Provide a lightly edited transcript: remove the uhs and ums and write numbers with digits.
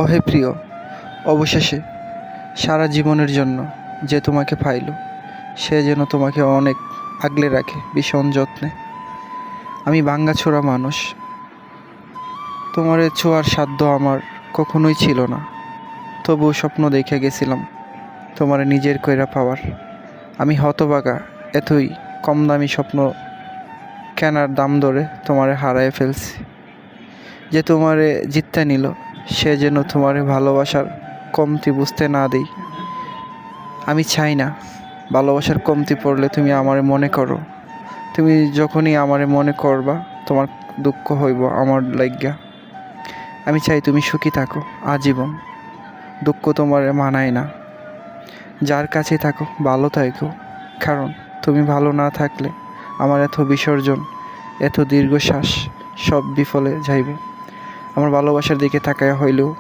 ওহে প্রিয়, অবশেষে সারা জীবনের জন্য যে তোমাকে পাইল, সে যেন তোমাকে অনেক আগলে রাখে ভীষণ যত্নে। আমি ভাঙাচোরা মানুষ, তোমারে ছোঁয়ার সাধ্য আমার কখনোই ছিল না, তবুও স্বপ্ন দেখে গেছিলাম তোমারে নিজের কইরা পাওয়ার। আমি হতভাগা, এতই কম দামি স্বপ্ন কেনার দাম ধরে তোমারে হারায় ফেলছি। যে তোমারে জিততে নিল, সে যেন তোমারে ভালোবাসার কমতি বুঝতে না দেই। আমি চাই না ভালোবাসার কমতি পড়লে তুমি আমারে মনে করো। তুমি যখনই আমারে মনে করবা, তোমার দুঃখ হইব আমার লাইগ্যা। আমি চাই তুমি সুখী থাকো আজীবন, দুঃখ তোমারে মানায় না। যার কাছে থাকো ভালো থাকো, কারণ তুমি ভালো না থাকলে আমার এত বিসর্জন, এত দীর্ঘশ্বাস সব বিফলে যাইবে। আমার ভালোবাসার দিকে তাকায়া হইলেও